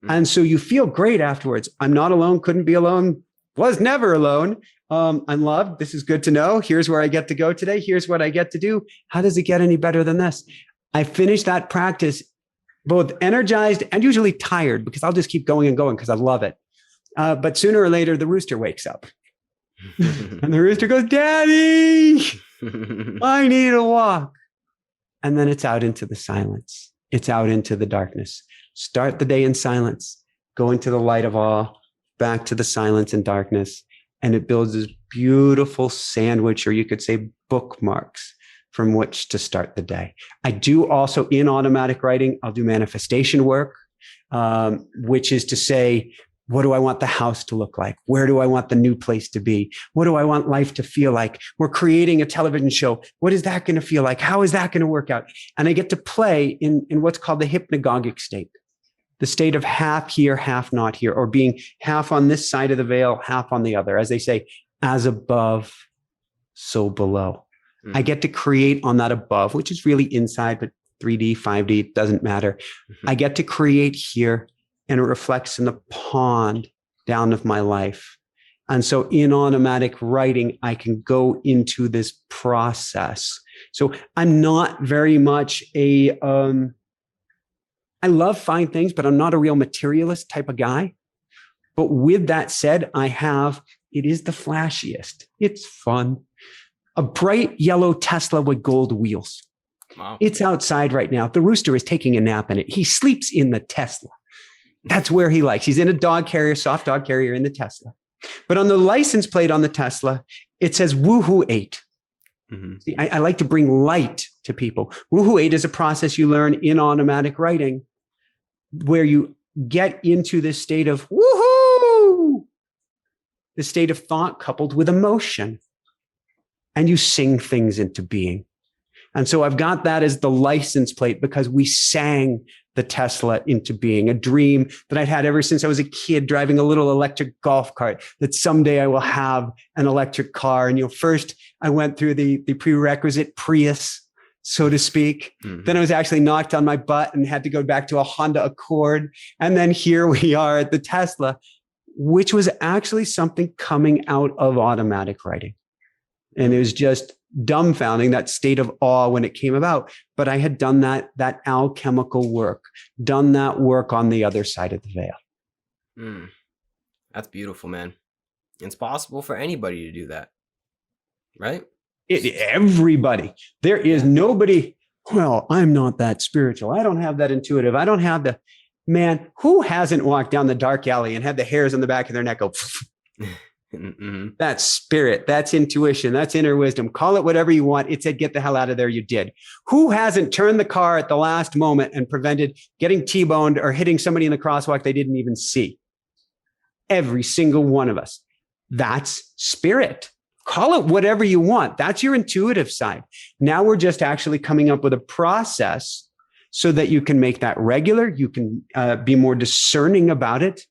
And so you feel great afterwards. I'm not alone, couldn't be alone, was never alone. I'm loved. This is good to know. Here's where I get to go today. Here's what I get to do. How does it get any better than this? I finish that practice both energized and usually tired because I'll just keep going and going because I love it. But sooner or later, the rooster wakes up and the rooster goes, Daddy, I need a walk. And then it's out into the silence. It's out into the darkness. Start the day in silence, go into the light of awe, back to the silence and darkness. And it builds this beautiful sandwich, or you could say bookmarks, from which to start the day. I do also, in automatic writing, I'll do manifestation work, which is to say, what do I want the house to look like? Where do I want the new place to be? What do I want life to feel like? We're creating a television show. What is that going to feel like? How is that going to work out? And I get to play in what's called the hypnagogic state, the state of half here, half not here, or being half on this side of the veil, half on the other. As they say, as above, so below. I get to create on that above, which is really inside, but 3D, 5D, it doesn't matter. I get to create here, and it reflects in the pond down of my life. And so in automatic writing, I can go into this process. So I'm not very much I love fine things, but I'm not a real materialist type of guy. But with that said, it is the flashiest. It's fun. A bright yellow Tesla with gold wheels. Wow. It's outside right now. The rooster is taking a nap in it. He sleeps in the Tesla. That's where he likes. He's in a dog carrier, soft dog carrier in the Tesla. But on the license plate on the Tesla, it says Woohoo 8. Mm-hmm. See, I like to bring light to people. Woohoo 8 is a process you learn in automatic writing where you get into this state of woohoo, the state of thought coupled with emotion. And you sing things into being. And so I've got that as the license plate because we sang the Tesla into being, a dream that I'd had ever since I was a kid driving a little electric golf cart, that someday I will have an electric car. And first I went through the prerequisite Prius, so to speak. Mm-hmm. Then I was actually knocked on my butt and had to go back to a Honda Accord. And then here we are at the Tesla, which was actually something coming out of automatic writing. And it was just dumbfounding, that state of awe when it came about. But I had done that alchemical work, done that work on the other side of the veil. That's beautiful, man. It's possible for anybody to do that, right? Everybody. There is nobody, well, I'm not that spiritual. I don't have that intuitive. I don't have the, man, who hasn't walked down the dark alley and had the hairs on the back of their neck go, mm-hmm. That's spirit. That's intuition. That's inner wisdom. Call it whatever you want. It said, get the hell out of there. You did. Who hasn't turned the car at the last moment and prevented getting T-boned or hitting somebody in the crosswalk they didn't even see? Every single one of us. That's spirit. Call it whatever you want. That's your intuitive side. Now we're just actually coming up with a process so that you can make that regular. You can be more discerning about it.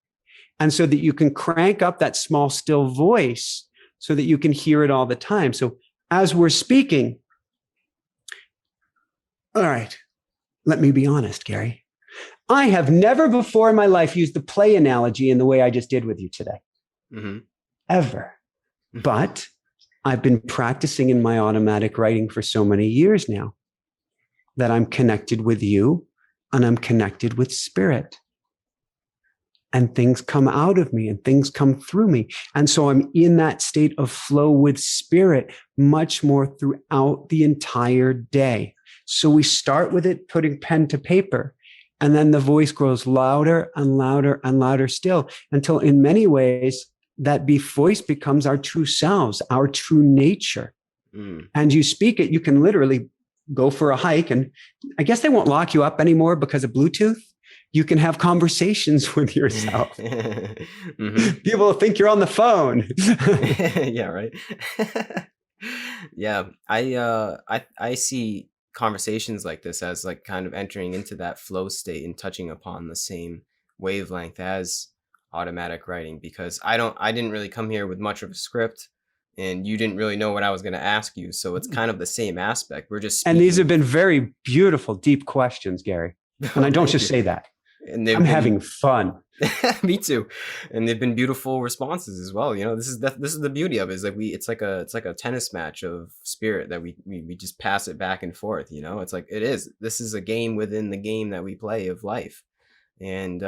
And so that you can crank up that small, still voice so that you can hear it all the time. So as we're speaking, all right, let me be honest, Gary. I have never before in my life used the play analogy in the way I just did with you today. Mm-hmm. Ever. But I've been practicing in my automatic writing for so many years now that I'm connected with you and I'm connected with spirit. And things come out of me and things come through me. And so I'm in that state of flow with spirit much more throughout the entire day. So we start with it, putting pen to paper, and then the voice grows louder and louder and louder still until in many ways that voice becomes our true selves, our true nature. And you speak it, you can literally go for a hike. And I guess they won't lock you up anymore because of Bluetooth. You can have conversations with yourself. Mm-hmm. People think you're on the phone. Yeah, right. Yeah, I see conversations like this as like kind of entering into that flow state and touching upon the same wavelength as automatic writing, because I didn't really come here with much of a script. and you didn't really know what I was going to ask you. So it's kind of the same aspect. We're just And these have speaking. been very beautiful, deep questions, Gary. And Oh, I don't thank just you. say that. And I'm they've been having fun. me too, and they've been beautiful responses as well. This is the beauty of it. Is like it's like a tennis match of spirit that we just pass it back and forth. It's like it is. This is a game within the game that we play of life, and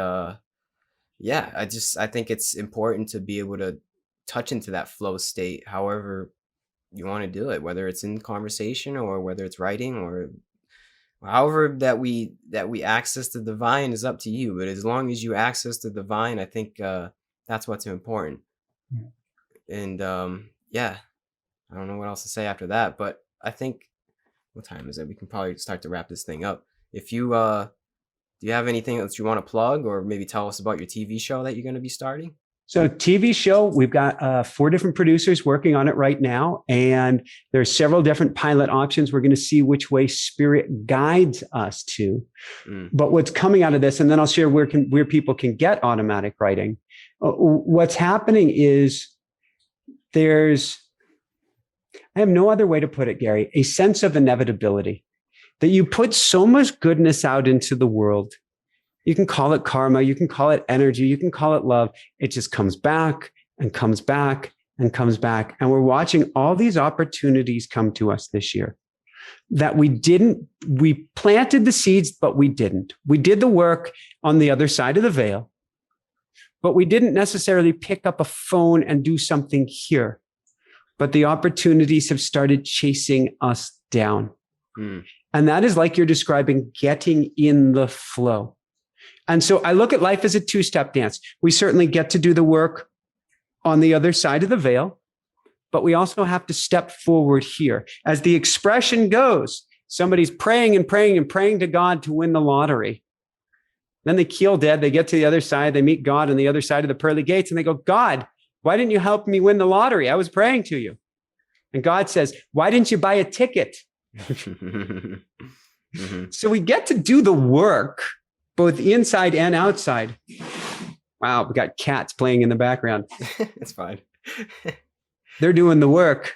yeah, I think it's important to be able to touch into that flow state, however you want to do it, whether it's in conversation or whether it's writing or however that we access the divine is up to you, but as long as you access the divine, I think that's what's important. And yeah, I don't know what else to say after that, but I think what time is it? We can probably start to wrap this thing up. If you do you have anything that you want to plug or maybe tell us about your TV show that you're going to be starting? So TV show, we've got 4 different producers working on it right now. And there's several different pilot options. We're going to see which way spirit guides us to. Mm. But what's coming out of this, and then I'll share where people can get automatic writing. What's happening is I have no other way to put it, Gary, a sense of inevitability that you put so much goodness out into the world. You can call it karma, you can call it energy, you can call it love. It just comes back and comes back and comes back. And we're watching all these opportunities come to us this year that we planted the seeds, but we didn't. We did the work on the other side of the veil, but we didn't necessarily pick up a phone and do something here. But the opportunities have started chasing us down. Mm. And that is like you're describing, getting in the flow. And so I look at life as a 2-step dance. We certainly get to do the work on the other side of the veil, but we also have to step forward here. As the expression goes, somebody's praying and praying and praying to God to win the lottery. Then they keel dead. They get to the other side. They meet God on the other side of the pearly gates and they go, God, why didn't you help me win the lottery? I was praying to you. And God says, why didn't you buy a ticket? Mm-hmm. So we get to do the work, both inside and outside. Wow, we got cats playing in the background. It's fine. They're doing the work.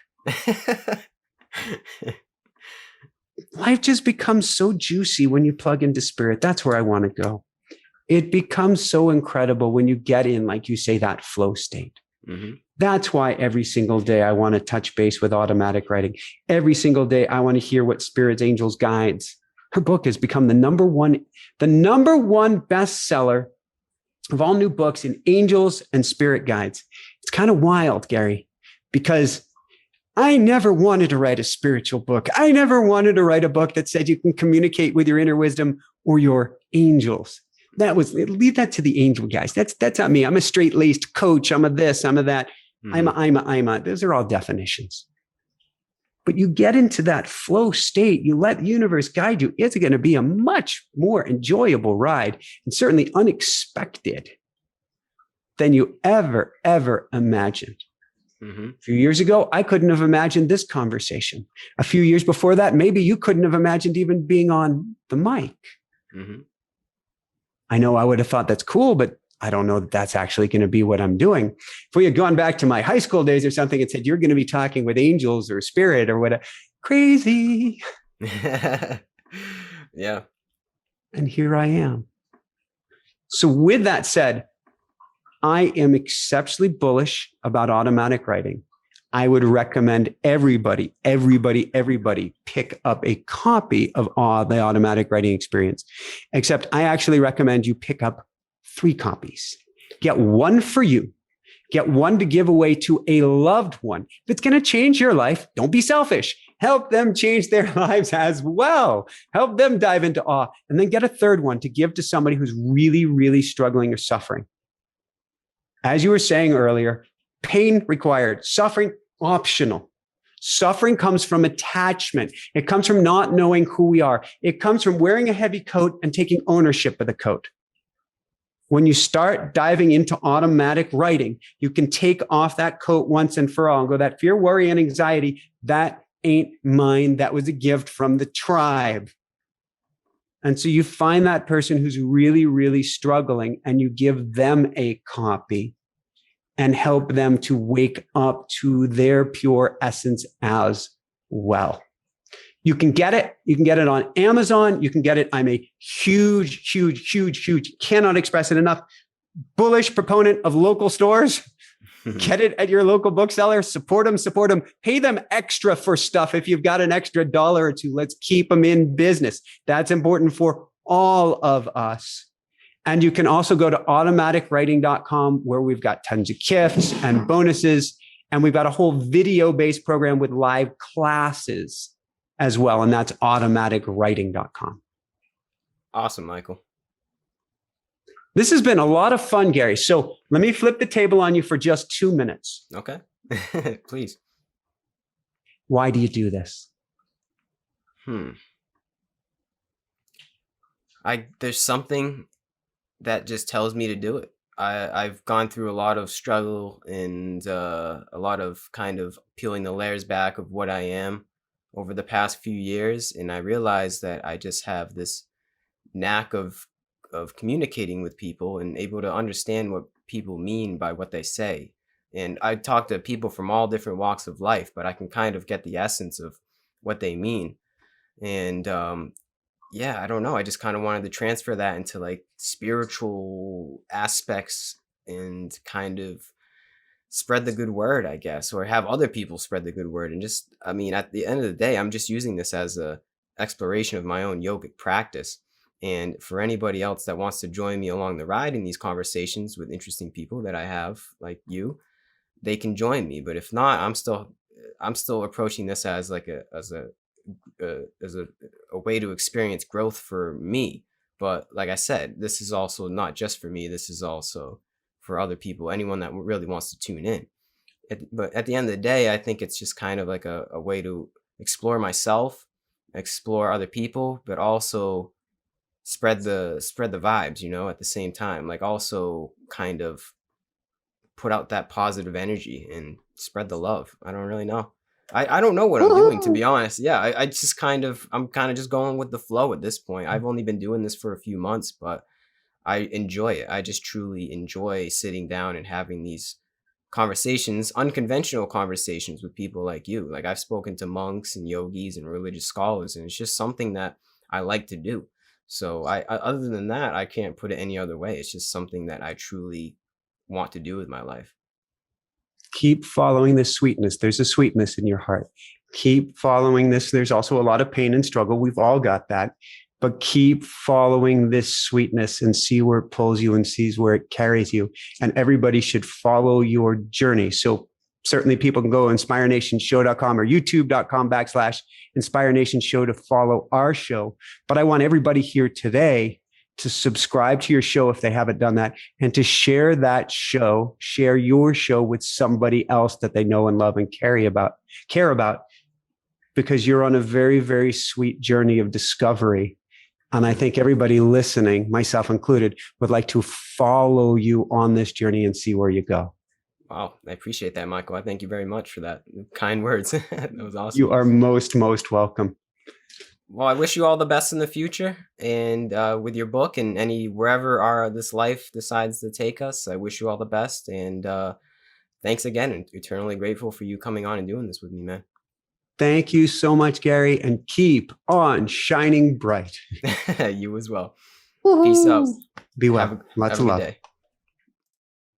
Life just becomes so juicy when you plug into spirit. That's where I want to go. It becomes so incredible when you get in, like you say, that flow state. Mm-hmm. That's why every single day I want to touch base with automatic writing. Every single day I want to hear what spirits, angels, guides. Her book has become the number one bestseller of all new books in angels and spirit guides. It's kind of wild, Gary, because I never wanted to write a spiritual book. I never wanted to write a book that said you can communicate with your inner wisdom or your angels. Leave that to the angel guys. That's not me. I'm a straight-laced coach. I'm a this, I'm a that. Mm-hmm. I'm a. Those are all definitions. But you get into that flow state, you let the universe guide you. It's going to be a much more enjoyable ride and certainly unexpected than you ever imagined. Mm-hmm. A few years ago, I couldn't have imagined this conversation. A few years before that, maybe you couldn't have imagined even being on the mic. Mm-hmm. I know I would have thought that's cool, but I don't know that that's actually going to be what I'm doing. If we had gone back to my high school days or something and said, you're going to be talking with angels or spirit or whatever, crazy. Yeah. And here I am. So with that said, I am exceptionally bullish about automatic writing. I would recommend everybody pick up a copy of the automatic writing experience. Except I actually recommend you pick up 3 copies. Get one for you. Get one to give away to a loved one. If it's going to change your life, don't be selfish. Help them change their lives as well. Help them dive into awe. And then get a 3rd one to give to somebody who's really, really struggling or suffering. As you were saying earlier, pain required, suffering optional. Suffering comes from attachment. It comes from not knowing who we are. It comes from wearing a heavy coat and taking ownership of the coat. When you start diving into automatic writing, you can take off that coat once and for all and go, that fear, worry, and anxiety, that ain't mine. That was a gift from the tribe. And so you find that person who's really, really struggling and you give them a copy and help them to wake up to their pure essence as well. You can get it. You can get it on Amazon. You can get it. I'm a huge, cannot express it enough, bullish proponent of local stores. Get it at your local bookseller. Support them. Pay them extra for stuff if you've got an extra dollar or two. Let's keep them in business. That's important for all of us. And you can also go to automaticwriting.com, where we've got tons of gifts and bonuses. And we've got a whole video-based program with live classes as well. And that's automaticwriting.com. Awesome, Michael. This has been a lot of fun, Gary. So let me flip the table on you for just 2 minutes. Okay. Please. Why do you do this? There's something that just tells me to do it. I've gone through a lot of struggle and a lot of kind of peeling the layers back of what I am over the past few years. And I realized that I just have this knack of communicating with people and able to understand what people mean by what they say. And I talk to people from all different walks of life, but I can kind of get the essence of what they mean. And yeah, I don't know. I just kind of wanted to transfer that into like spiritual aspects and kind of spread the good word, I guess, or have other people spread the good word. And just, I mean, at the end of the day, I'm just using this as a exploration of my own yogic practice. And for anybody else that wants to join me along the ride in these conversations with interesting people that I have, like you, they can join me. But if not, I'm still approaching this as like a way to experience growth for me. But like I said, this is also not just for me. This is also for other people, anyone that really wants to tune in. But at the end of the day, I think it's just kind of like a way to explore myself, explore other people, but also spread the vibes, at the same time, like also kind of put out that positive energy and spread the love. I don't really know. I don't know what I'm doing, to be honest. Yeah, I'm kind of just going with the flow at this point. I've only been doing this for a few months, but I enjoy it. I just truly enjoy sitting down and having these conversations, unconventional conversations with people like you. Like I've spoken to monks and yogis and religious scholars, and it's just something that I like to do. So I other than that, I can't put it any other way. It's just something that I truly want to do with my life. Keep following this sweetness. There's a sweetness in your heart. Keep following this. There's also a lot of pain and struggle. We've all got that. But keep following this sweetness and see where it pulls you and sees where it carries you. And everybody should follow your journey. So certainly people can go inspirenationshow.com or youtube.com/InspireNationShow to follow our show. But I want everybody here today to subscribe to your show if they haven't done that, and to share that show, share your show with somebody else that they know and love and care about, because you're on a very, very sweet journey of discovery. And I think everybody listening, myself included, would like to follow you on this journey and see where you go. Wow. I appreciate that, Michael. I thank you very much for that kind words. That was awesome. You are most welcome. Well, I wish you all the best in the future, and with your book and wherever this life decides to take us. I wish you all the best, and thanks again, and eternally grateful for you coming on and doing this with me, man. Thank you so much, Gary, and keep on shining bright. You as well. Woo-hoo. Peace out. Be well. Lots of love. Day.